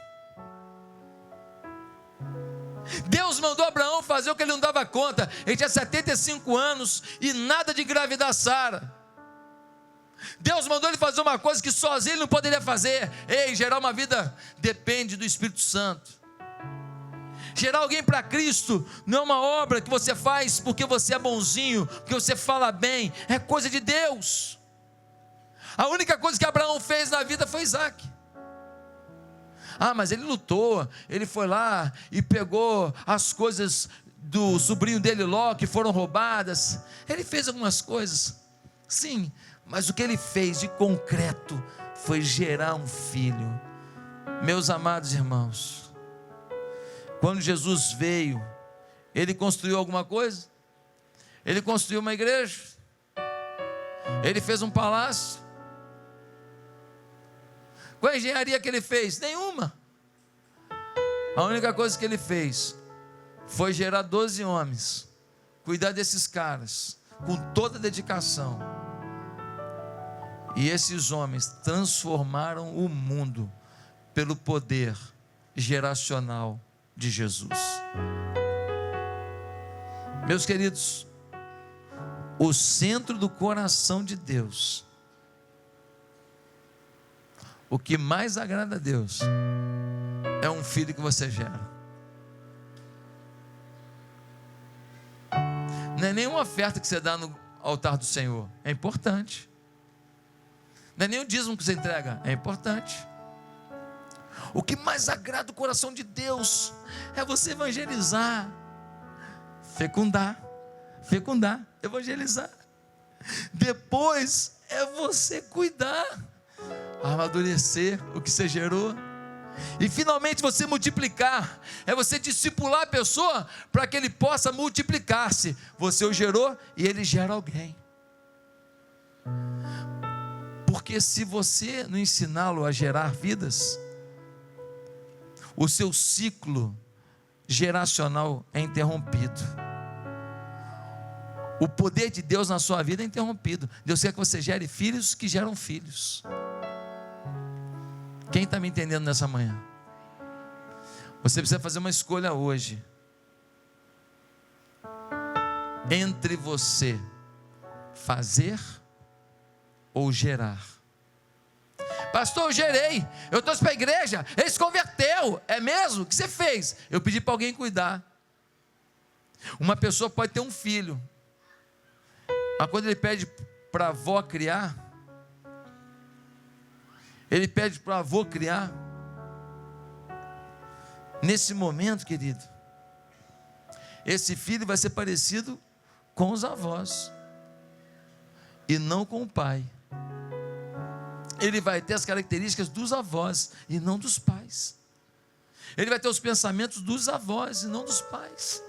Deus mandou Abraão fazer o que ele não dava conta. Ele tinha 75 anos e nada de engravidar Sara. Deus mandou ele fazer uma coisa que sozinho ele não poderia fazer. Ei, gerar uma vida depende do Espírito Santo. Gerar alguém para Cristo não é uma obra que você faz porque você é bonzinho, porque você fala bem. É coisa de Deus. A única coisa que Abraão fez na vida foi Isaac. Ah, mas ele lutou, ele foi lá e pegou as coisas do sobrinho dele Ló, que foram roubadas. Ele fez algumas coisas, sim, mas o que ele fez de concreto foi gerar um filho. Meus amados irmãos, quando Jesus veio, ele construiu alguma coisa? Ele construiu uma igreja? Ele fez um palácio? Qual a engenharia que ele fez? Nenhuma. A única coisa que ele fez foi gerar 12 homens, cuidar desses caras com toda dedicação. E esses homens transformaram o mundo pelo poder geracional de Jesus. Meus queridos, o centro do coração de Deus, o que mais agrada a Deus, é um filho que você gera. Não é nenhuma oferta que você dá no altar do Senhor, é importante. Não é nem o dízimo que você entrega, é importante. O que mais agrada o coração de Deus é você evangelizar, fecundar, evangelizar. Depois é você cuidar, amadurecer o que você gerou. E finalmente você multiplicar, é você discipular a pessoa para que ele possa multiplicar-se. Você o gerou e ele gera alguém. Porque se você não ensiná-lo a gerar vidas, o seu ciclo geracional é interrompido. O poder de Deus na sua vida é interrompido. Deus quer que você gere filhos que geram filhos. Quem está me entendendo nessa manhã? Você precisa fazer uma escolha hoje, entre você fazer ou gerar. Pastor, eu gerei, eu trouxe para a igreja, ele se converteu, é mesmo? O que você fez? Eu pedi para alguém cuidar. Uma pessoa pode ter um filho, mas quando ele pede para a avó criar, ele pede para o avô criar. Nesse momento, querido, esse filho vai ser parecido com os avós e não com o pai. Ele vai ter as características dos avós e não dos pais. Ele vai ter os pensamentos dos avós e não dos pais.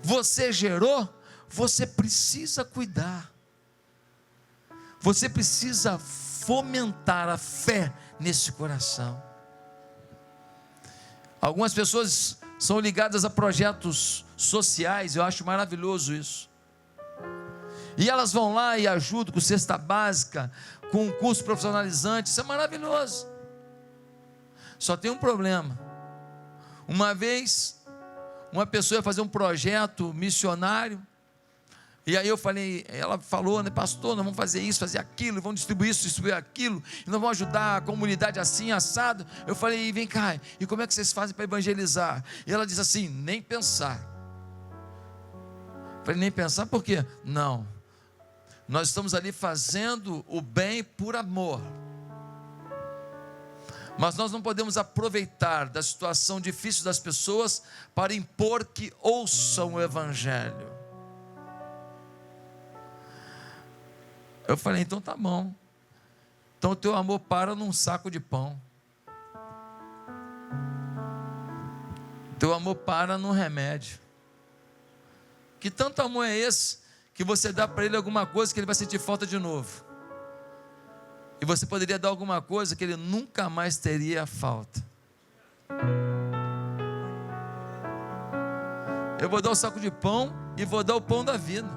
Você gerou, você precisa cuidar. Você precisa fomentar a fé nesse coração. Algumas pessoas são ligadas a projetos sociais, eu acho maravilhoso isso. E elas vão lá e ajudam com cesta básica, com um curso profissionalizante, isso é maravilhoso. Só tem um problema. Uma vez, uma pessoa ia fazer um projeto missionário, E aí eu falei, ela falou, né, pastor, nós vamos fazer isso, fazer aquilo, vamos distribuir isso, distribuir aquilo, e nós vamos ajudar a comunidade assim, assado. Eu falei, vem cá, e como é que vocês fazem para evangelizar? E ela disse assim, nem pensar. Eu falei, nem pensar por quê? Não, nós estamos ali fazendo o bem por amor. Mas nós não podemos aproveitar da situação difícil das pessoas para impor que ouçam o evangelho. Eu falei, então tá bom. Então o teu amor para num saco de pão. Teu amor para num remédio. Que tanto amor é esse que você dá para ele alguma coisa que ele vai sentir falta de novo? E você poderia dar alguma coisa que ele nunca mais teria falta. Eu vou dar o saco de pão e vou dar o pão da vida.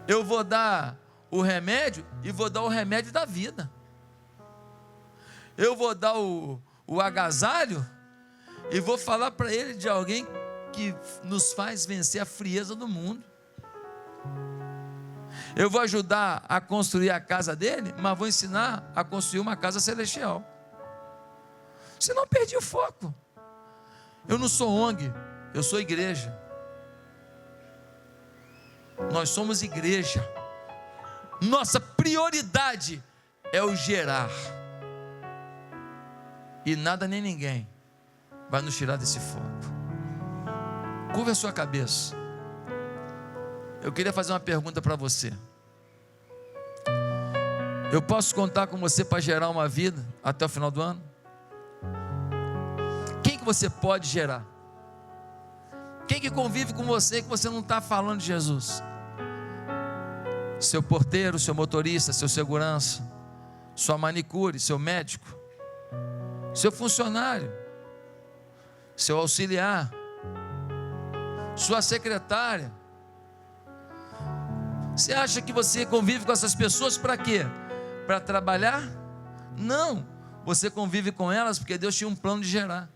Eu vou dar o remédio e vou dar o remédio da vida. Eu vou dar o agasalho e vou falar para ele de alguém que nos faz vencer a frieza do mundo. Eu vou ajudar a construir a casa dele, mas vou ensinar a construir uma casa celestial. Senão perdi o foco. Eu não sou ONG, eu sou igreja. Nós somos igreja. Nossa prioridade é o gerar. E nada nem ninguém vai nos tirar desse foco. Curva a sua cabeça. Eu queria fazer uma pergunta para você. Eu posso contar com você para gerar uma vida até o final do ano? Quem que você pode gerar? Quem que convive com você que você não está falando de Jesus? Seu porteiro, seu motorista, seu segurança, sua manicure, seu médico, seu funcionário, seu auxiliar, sua secretária. Você acha que você convive com essas pessoas para quê? Para trabalhar? Não, você convive com elas porque Deus tinha um plano de gerar.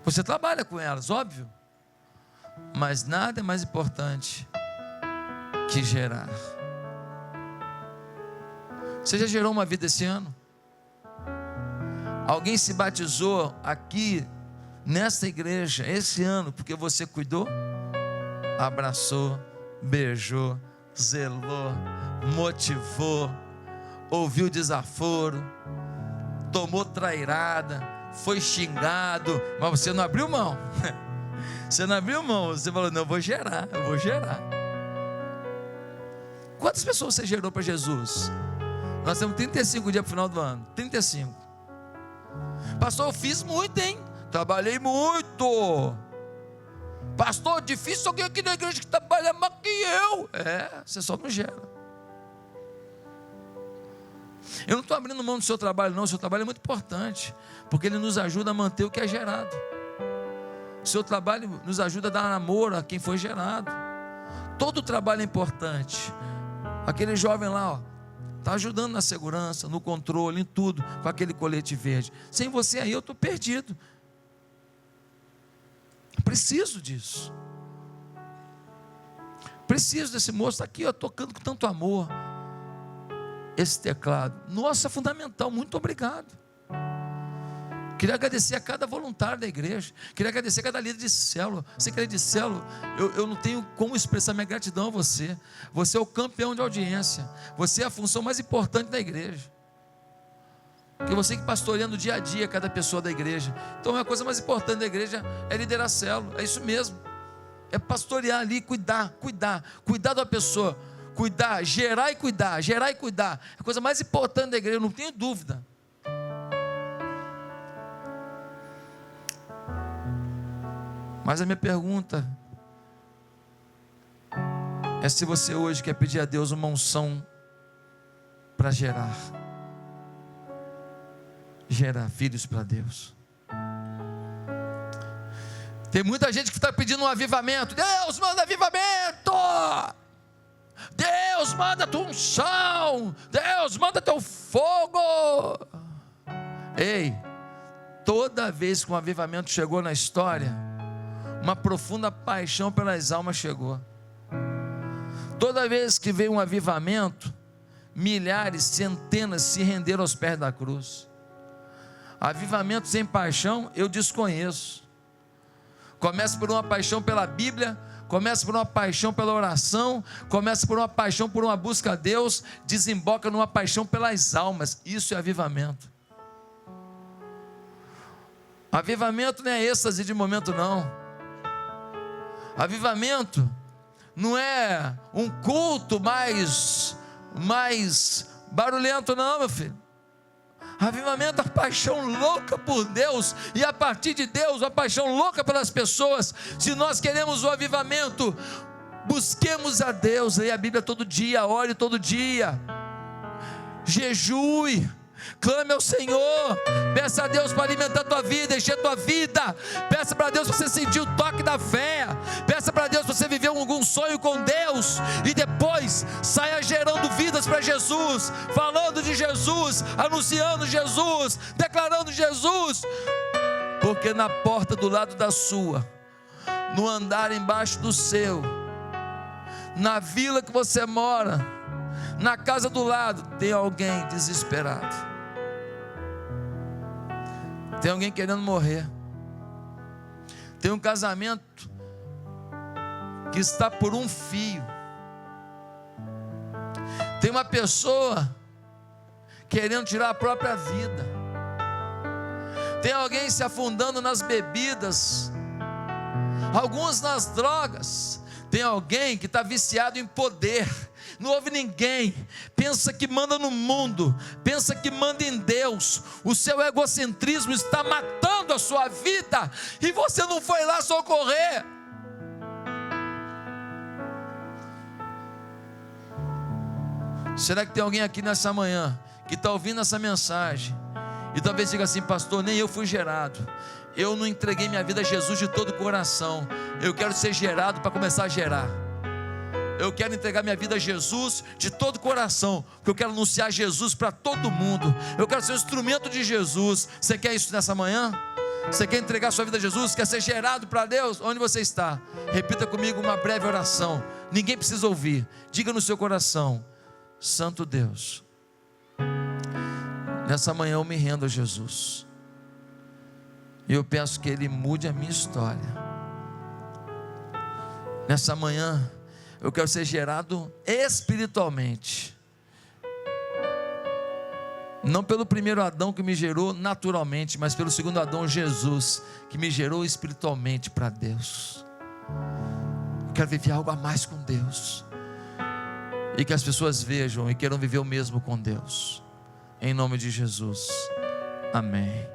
Você trabalha com elas, óbvio, mas nada é mais importante que gerar. Você já gerou uma vida esse ano? Alguém se batizou aqui nesta igreja esse ano porque você cuidou, abraçou, beijou, zelou, motivou, ouviu desaforo, tomou trairada, foi xingado, mas você não abriu mão. Você não abriu mão, você falou, não, eu vou gerar. Quantas pessoas você gerou para Jesus? Nós temos 35 dias para o final do ano. 35. Pastor, eu fiz muito, hein? Trabalhei muito. Pastor, difícil alguém aqui na igreja que trabalha mais que eu. Você só não gera. Eu não estou abrindo mão do seu trabalho, não. O seu trabalho é muito importante, porque ele nos ajuda a manter o que é gerado. O seu trabalho nos ajuda a dar amor a quem foi gerado. Todo trabalho é importante. Aquele jovem lá, está ajudando na segurança, no controle, em tudo, com aquele colete verde. Sem você aí eu estou perdido. Preciso disso. Preciso desse moço aqui, tocando com tanto amor. Esse teclado, nossa, é fundamental, muito obrigado. Queria agradecer a cada voluntário da igreja. Queria agradecer a cada líder de célula. Você que é líder de célula, eu não tenho como expressar minha gratidão a você. Você é o campeão de audiência. Você é a função mais importante da igreja. Porque você que pastoreia no dia a dia cada pessoa da igreja. Então a coisa mais importante da igreja é liderar a célula. É isso mesmo. É pastorear ali, cuidar da pessoa. Cuidar, gerar e cuidar. É a coisa mais importante da igreja, eu não tenho dúvida. Mas a minha pergunta é se você hoje quer pedir a Deus uma unção para gerar filhos para Deus. Tem muita gente que está pedindo um avivamento. Deus manda avivamento. Deus manda tua unção. Deus manda teu fogo. Ei, toda vez que um avivamento chegou na história, uma profunda paixão pelas almas chegou. Toda vez que veio um avivamento, milhares, centenas se renderam aos pés da cruz. Avivamento sem paixão eu desconheço. Começa por uma paixão pela Bíblia, começa por uma paixão pela oração, começa por uma paixão por uma busca a Deus, desemboca numa paixão pelas almas. Isso é avivamento. Avivamento não é êxtase de momento, não. Avivamento não é um culto mais barulhento, não, meu filho. Avivamento é a paixão louca por Deus, e a partir de Deus, a paixão louca pelas pessoas. Se nós queremos o avivamento, busquemos a Deus, leia a Bíblia todo dia, ore todo dia, jejue, clame ao Senhor, peça a Deus para alimentar a tua vida, encher a tua vida, peça para Deus para você sentir o toque da fé, peça para Deus para você viver algum sonho com Deus, e depois saia gerando vidas para Jesus, falando de Jesus, anunciando Jesus, declarando Jesus, porque na porta do lado da sua, no andar embaixo do seu, na vila que você mora, na casa do lado, tem alguém desesperado. Tem alguém querendo morrer. Tem um casamento que está por um fio. Tem uma pessoa querendo tirar a própria vida. Tem alguém se afundando nas bebidas, alguns nas drogas. Tem alguém que está viciado em poder. Não ouve ninguém, pensa que manda no mundo, pensa que manda em Deus. O seu egocentrismo está matando a sua vida, e você não foi lá socorrer. Será que tem alguém aqui nessa manhã que está ouvindo essa mensagem e talvez diga assim: pastor, nem eu fui gerado, eu não entreguei minha vida a Jesus de todo o coração, eu quero ser gerado para começar a gerar. Eu quero entregar minha vida a Jesus de todo o coração, porque eu quero anunciar Jesus para todo mundo. Eu quero ser um instrumento de Jesus. Você quer isso nessa manhã? Você quer entregar sua vida a Jesus? Quer ser gerado para Deus? Onde você está? Repita comigo uma breve oração. Ninguém precisa ouvir. Diga no seu coração: Santo Deus, nessa manhã eu me rendo a Jesus, e eu peço que Ele mude a minha história. Nessa manhã eu quero ser gerado espiritualmente, não pelo primeiro Adão que me gerou naturalmente, mas pelo segundo Adão, Jesus, que me gerou espiritualmente para Deus. Eu quero viver algo a mais com Deus, e que as pessoas vejam e queiram viver o mesmo com Deus, em nome de Jesus, amém.